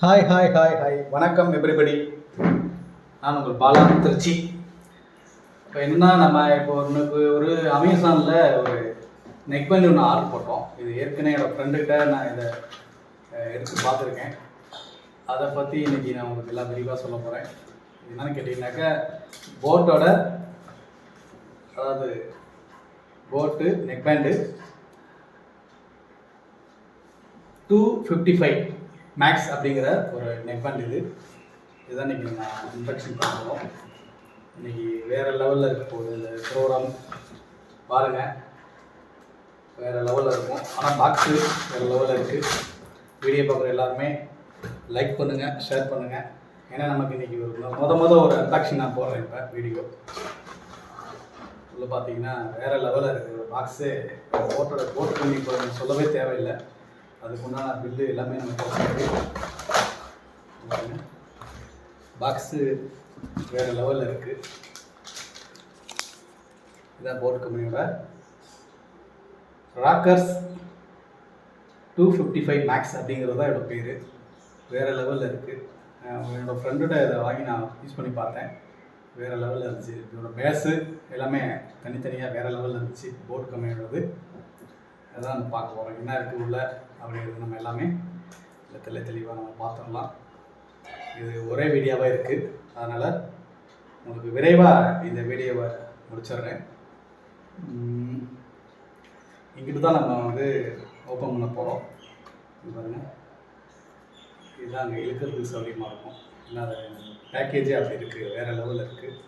Hi வணக்கம் everybody. நான் உங்கள் பாலா திருச்சி. இப்போ என்னன்னா இப்போ ஒரு அமேசானில் ஒரு நெக் பேண்ட் ஒன்று ஆர்டர் போட்டோம். இது ஏற்கனவே என்னோடய ஃப்ரெண்டுக்கிட்ட நான் இதை எடுத்து பார்த்துருக்கேன். அதை பற்றி இன்றைக்கி நான் உங்களுக்கு எல்லாம் விரிவாக சொல்ல போகிறேன். என்னென்னு கேட்டிங்கனாக்கா போட்டோட போட்டு நெக் பேண்டு 255 மேக்ஸ் அப்படிங்கிற ஒரு நெக் பேண்ட். இதுதான் இன்றைக்கி நான் இன்ஸ்ட்ரக்ஷன் பண்ணுறோம். இன்றைக்கி வேறு லெவலில் இருக்க போகுது இந்த ப்ரோக்ராம். பாருங்கள், வேறு லெவலில் இருக்கும். ஆனால் பாக்ஸு வேறு லெவலில் இருக்குது. வீடியோ பார்க்குற எல்லாருமே லைக் பண்ணுங்கள், ஷேர் பண்ணுங்கள். ஏன்னா நமக்கு இன்றைக்கி ஒரு ஒரு அட்ராக்ஷன் நான் போடுறேன். இப்போ வீடியோ உள்ள பார்த்தீங்கன்னா வேறு லெவலில் இருக்குது. ஒரு பாக்ஸு போட்டு பண்ணி இப்போ சொல்லவே தேவையில்லை. அதுக்கு உண்டான பில்லு எல்லாமே நம்ம பாக்ஸு வேறு லெவலில் இருக்குது. இதான் போட் கம்பெனியோட ராக்கர்ஸ் 255 மேக்ஸ் அப்படிங்கிறது தான் என்னோடய பேர். வேறு லெவலில் இருக்குது. என்னோடய ஃப்ரெண்டோட இதை வாங்கி நான் யூஸ் பண்ணி பார்த்தேன். வேறு லெவலில் இருந்துச்சு. இதோட பேஸு எல்லாமே தனித்தனியாக வேறு லெவலில் இருந்துச்சு. போட் கம்பெனியோடது அதான் நம்ம பார்க்க போகிறோம். என்ன இருக்குது உள்ள அப்படிங்கிறது நம்ம எல்லாமே தெளிவாக நம்ம பார்த்துடலாம். இது ஒரே வீடியோவாக இருக்குது. அதனால் உங்களுக்கு விரைவாக இந்த வீடியோவை முடிச்சிடுறேன். இங்கிட்டு தான் நம்ம ஓப்பன் பண்ண போகிறோம். பாருங்கள், இதுதான் அங்கே இழுக்கிறது சௌகரியமாக இருக்கும். ஏன்னா அது பேக்கேஜே அப்படி இருக்குது, வேறு லெவலில் இருக்குது.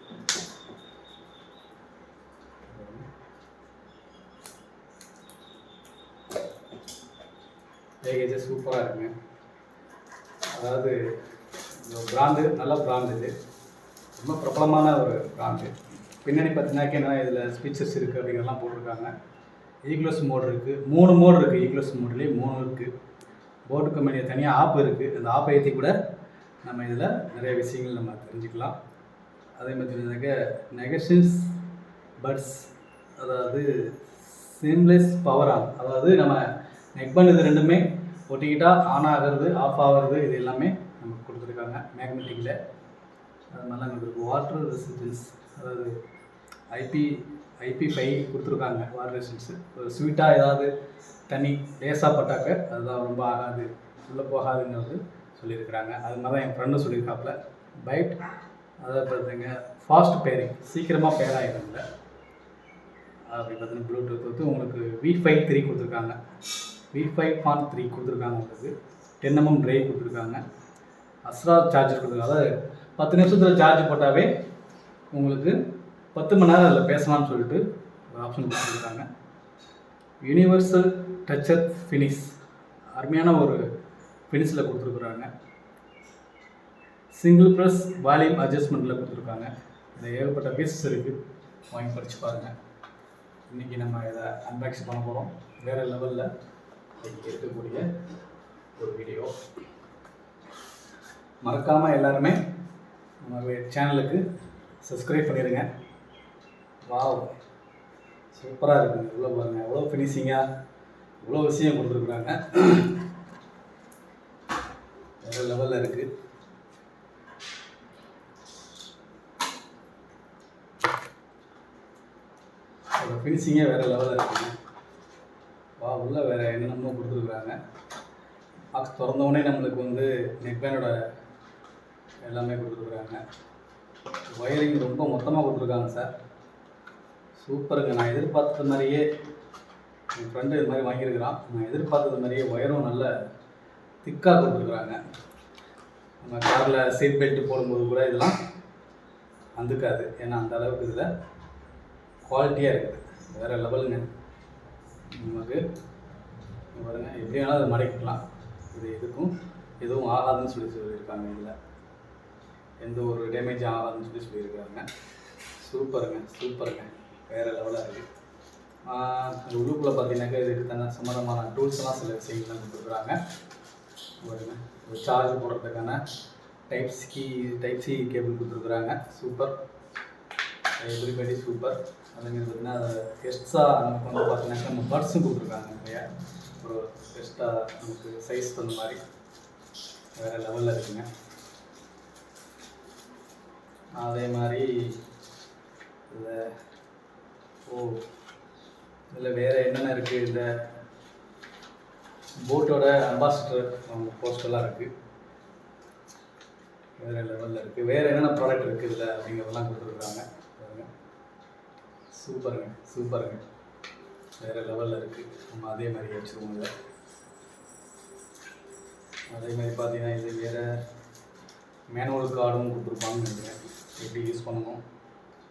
பேக்கேஜே சூப்பராக இருக்குங்க. அதாவது இந்த பிராண்டு நல்ல பிராண்டு. இது ரொம்ப பிரபலமான ஒரு பிராண்டு. பின்னாடி பார்த்தீங்கன்னாக்கா என்ன இதில் ஸ்பீச்சர்ஸ் இருக்குது அப்படிங்கிறலாம் போட்டிருக்காங்க. ஈக்லோஸ் மோட் இருக்குது, 3 மோட் இருக்குது. ஈக்லோஸ் மோட்லேயே 3 இருக்குது. போட் கம்பெனி தனியாக ஆப் இருக்குது. அந்த ஆப்பை ஏற்றி கூட நம்ம இதில் நிறைய விஷயங்கள் நம்ம தெரிஞ்சுக்கலாம். அதே மாதிரி பார்த்தீங்கன்னாக்கா நெகஷன்ஸ் பட்ஸ், அதாவது சிம்லெஸ் பவர் ஆன், அதாவது நம்ம நெக் பேண்ட் இது ரெண்டுமே ஒட்டிக்கிட்டால் ஆன் ஆகிறது, ஆஃப் ஆகிறது, இது எல்லாமே நமக்கு கொடுத்துருக்காங்க மேக்னெட்டிக்கில். அது நல்லா எங்களுக்கு வாட்டர் ரெசிஸ்டன்ஸ், அதாவது IP5 கொடுத்துருக்காங்க. வாட்டர் ரெசிஸ்டன்ஸு ஒரு ஸ்வீட்டாக ஏதாவது தண்ணி லேசாக பட்டாக்க அதுதான் ரொம்ப ஆகாது, உள்ளே போகாதுங்கிறது சொல்லியிருக்கிறாங்க. அது மாதிரி தான் என் ஃப்ரெண்டும் சொல்லியிருக்காப்புல. பைட் அதை பார்த்துங்க, ஃபாஸ்ட் பேரிங், சீக்கிரமாக பேர் ஆகிடுங்க. அப்படி பார்த்தீங்கன்னா ப்ளூடூத் உங்களுக்கு V5.3 கொடுத்துருக்காங்க. V5.3 கொடுத்துருக்காங்க. உங்களுக்கு 10mm ட்ரைவ் கொடுத்துருக்காங்க. அஸ்ரா சார்ஜர் கொடுத்துருக்காங்க. அதாவது 10 நிமிஷத்தில் சார்ஜ் போட்டாவே உங்களுக்கு 10 மணி நேரம் அதில் பேசலாம்னு சொல்லிட்டு ஒரு ஆப்ஷன் கொடுத்துருக்காங்க. யூனிவர்சல் டச்சர் ஃபினிஷ், அருமையான ஒரு ஃபினிஷில் கொடுத்துருக்குறாங்க. சிங்கிள் ப்ரெஸ் வால்யூம் அட்ஜஸ்ட்மெண்ட்டில் கொடுத்துருக்காங்க. இதில் ஏகப்பட்ட பீசஸ் இருக்குது, வாங்கி படித்து பாருங்கள். இன்றைக்கி நம்ம இதை அன்பாக்ஸ் பண்ண போகிறோம். வேறு லெவலில் இருக்கக்கூடிய ஒரு வீடியோ. மறக்காமல் எல்லாருமே நம்ம சேனலுக்கு சப்ஸ்கிரைப் பண்ணிடுங்க. வாவ், சூப்பராக இருக்குங்க. இவ்வளோ பாருங்கள், எவ்வளோ ஃபினிஷிங்காக இவ்வளோ விஷயம் கொடுத்துருக்குறாங்க. வேறு லெவலில் இருக்குது. அதோட ஃபினிஷிங்கே வேறு லெவலில் இருக்குங்க. உள்ள வேறு என்னென்னமோ கொடுத்துருக்குறாங்க. பாக்ஸ் திறந்தவுடனே நம்மளுக்கு நெக் பேண்டோட எல்லாமே கொடுத்துருக்குறாங்க. ஒயரிங் ரொம்ப மொத்தமாக கொடுத்துருக்காங்க சார். சூப்பருங்க. நான் எதிர்பார்த்தது மாதிரியே என் ஃப்ரெண்டு இது மாதிரி வாங்கியிருக்கிறான். நான் எதிர்பார்த்தது மாதிரியே ஒயரும் நல்ல திக்காக கொடுத்துருக்குறாங்க. நம்ம காரில் சீட் பெல்ட் போடும்போது கூட இதெல்லாம் வந்துக்காது. ஏன்னா அந்த அளவுக்கு இதில் குவாலிட்டியாக இருக்குது. வேறு லெவலுங்க. நமக்கு பாருங்க, எப்படி வேணாலும் அதை மடக்கிக்கலாம். இது எதுவும் ஆகாதுன்னு சொல்லியிருக்காங்க. இதில் எந்த ஒரு டேமேஜ் ஆகாதுன்னு சொல்லியிருக்காங்க. சூப்பருங்க. வேறு லெவலாக இருக்குது. இந்த உள்ளுக்குள்ளே பார்த்தீங்கன்னாக்கா இதுக்கு தன்ன சம்மந்தமான டூல்ஸ்லாம் சில விஷயங்கள்லாம் கொடுத்துருக்குறாங்க. பாருங்க, ஒரு சார்ஜ் போடுறதுக்கான டைப் சி கேபிள் கொடுத்துருக்குறாங்க. Super, everybody super. அதேமாதிரி பார்த்திங்கன்னா எக்ஸ்ட்ரா நமக்கு பார்த்தீங்கன்னாக்கா நம்ம பட்ஸும் கொடுத்துருக்காங்க. நிறையா ஒரு எக்ஸ்ட்ரா நமக்கு சைஸ் தகுந்த மாதிரி வேறு லெவலில் இருக்குங்க. அதே மாதிரி இதில் வேறு என்னென்ன இருக்குது, இந்த போட்டோட அம்பாசிடர் அவங்க போஸ்டெல்லாம் இருக்குது. வேறு லெவலில் இருக்குது. வேறு என்னென்ன ப்ராடக்ட் இருக்குது இதில் அப்படிங்கிறதெல்லாம் கொடுத்துருக்குறாங்க. சூப்பருங்க சூப்பருங்க, வேறு லெவலில் இருக்குது. நம்ம அதே மாதிரி வச்சுருவோம். இதில் அதே மாதிரி பார்த்தீங்கன்னா இது வேறு மேனுவல் கார்டும் கொடுத்துருப்பாங்கன்னு நினைக்கிறேன், எப்படி யூஸ் பண்ணணும்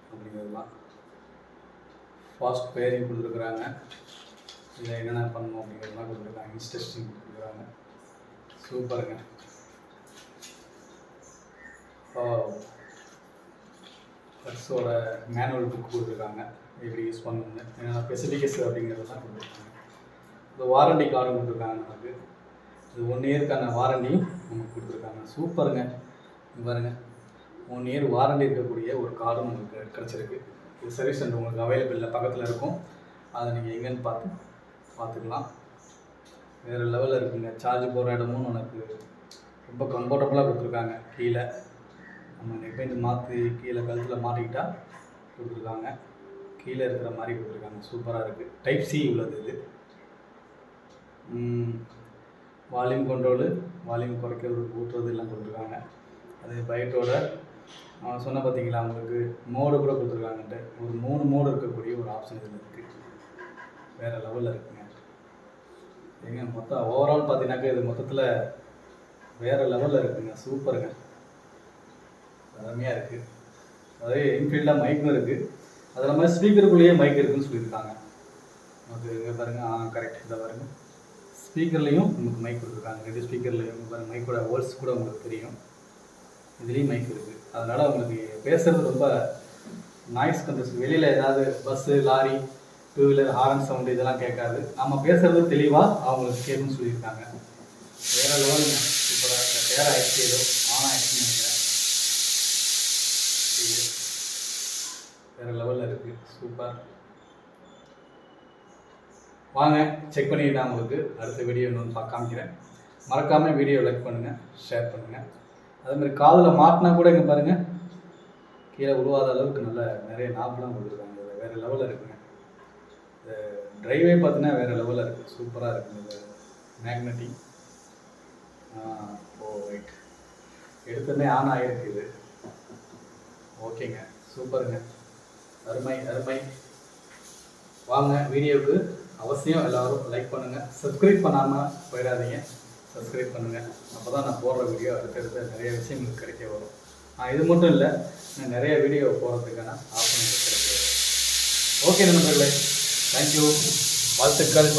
அப்படிங்கிறதுலாம். ஃபாஸ்ட் பேரிங் கொடுத்துருக்குறாங்க. இதில் என்னென்ன பண்ணணும் அப்படிங்கிறதுலாம் கொடுத்துருக்காங்க. இன்ஸ்ட்ரக்ஷன் கொடுத்துருக்குறாங்க. சூப்பருங்க. பர்ஸோட மேனுவல் புக் கொடுத்துருக்காங்க, எப்படி யூஸ் பண்ணணும்னு, என்னென்ன ஸ்பெசிஃபிகேஷன் அப்படிங்கிறதெல்லாம் கொடுத்துருக்காங்க. இந்த வாரண்டி கார்டும் கொடுத்துருக்காங்க நமக்கு. இது 1 இயருக்கான வாரண்டியும் நமக்கு கொடுத்துருக்காங்க. சூப்பருங்க. இது பாருங்கள், 1 இயர் வாரண்டி இருக்கக்கூடிய ஒரு கார்டும் நமக்கு கிடச்சிருக்கு. இது சர்வீஸ் சென்டர் உங்களுக்கு அவைலபிளில் பக்கத்தில் இருக்கும். அதை நீங்கள் எங்கேன்னு பார்த்துக்கலாம். வேறு லெவலில் இருக்குங்க. சார்ஜ் போடுற இடமும் எனக்கு ரொம்ப கம்ஃபர்டபுளாக கொடுத்துருக்காங்க. கீழே நம்ம நெக்பேண்ட் மாற்றி கீழே கழுத்தில் மாட்டிக்கிட்டால் கொடுத்துருக்காங்க. கீழே இருக்கிற மாதிரி கொடுத்துருக்காங்க. சூப்பராக இருக்குது. டைப் சி உள்ளது இது. வால்யூம் கண்ட்ரோலு, வால்யூம் குறைக்கிறது ஊற்றுறது எல்லாம் கொடுத்துருக்காங்க. அது பைட்டோட நான் சொன்ன பார்த்தீங்களா, உங்களுக்கு மோடு கூட கொடுத்துருக்காங்கன்ட்டு. ஒரு 3 மோடு இருக்கக்கூடிய ஒரு ஆப்ஷன் இதில் இருக்குது. வேறு லெவலில் இருக்குங்க. ஏங்க மொத்தம் ஓவரால் பார்த்தீங்கன்னாக்கா இது மொத்தத்தில் வேறு லெவலில் இருக்குங்க. சூப்பருங்க, அருமையாக இருக்குது. அதே இன்ஃபீல்டாக மைக்கும் இருக்குது. அது இல்லாமல் ஸ்பீக்கருக்குள்ளேயே மைக் இருக்குதுன்னு சொல்லியிருக்காங்க. நமக்கு இங்கே பாருங்கள், கரெக்ட். இதை பாருங்கள், ஸ்பீக்கர்லேயும் நமக்கு மைக் கொடுத்துருக்காங்க. 2 ஸ்பீக்கர்லேயும் பாருங்கள், மைக்கோட வேர்ட்ஸ் கூட உங்களுக்கு தெரியும். இதுலேயும் மைக் இருக்குது. அதனால் உங்களுக்கு பேசுகிறது ரொம்ப நாய்ஸ் கண்ட்ரோல், வெளியில் ஏதாவது bus, lorry, 2 wheeler horn sound இதெல்லாம் கேட்காது. நம்ம பேசுகிறது தெளிவாக அவங்களுக்கு கேட்குன்னு சொல்லியிருக்காங்க. வேறு லெவலுங்க. சூப்பராக பேர் ஆகிடுச்சு, ஏதோ ஆன் ஆகிடுச்சுன்னு நினைக்கிறேன். வேறு லெவலில் இருக்குது. சூப்பர். வாங்க செக் பண்ணிட்டு நான் உங்களுக்கு அடுத்த வீடியோ இன்னொன்று காமிக்கிறேன். மறக்காமல் வீடியோ லைக் பண்ணுங்கள், ஷேர் பண்ணுங்கள். அதேமாதிரி காதில் மாட்டினா கூட இங்கே பாருங்கள், கீழே உருவாத அளவுக்கு நல்ல நிறைய நாப்லாம் கொடுத்துருக்காங்க. வேறு லெவலில் இருக்குங்க. இந்த ட்ரைவே பார்த்தீங்கன்னா வேறு லெவலில் இருக்குது. சூப்பராக இருக்குது. இந்த மேக்னெட்டிக் ரைட் எடுத்துமே ஆன் ஆகிருக்கு. இது ஓகேங்க, சூப்பருங்க, அருமை அருமை. வாங்க வீடியோவுக்கு அவசியம் எல்லோரும் லைக் பண்ணுங்கள். சப்ஸ்கிரைப் பண்ணாமல் போயிடாதீங்க, சப்ஸ்கிரைப் பண்ணுங்கள். அப்போ தான் நான் போடுற வீடியோ அடுத்தடுத்து நிறைய விஷயங்களுக்கு கிடைக்க வரும். இது மட்டும் இல்லை, நான் நிறைய வீடியோ போடுறதுக்கான ஆப்ஷன் கிடைக்க வரும். ஓகே நண்பர்களே, தேங்க்யூ, வாழ்த்துக்கள்.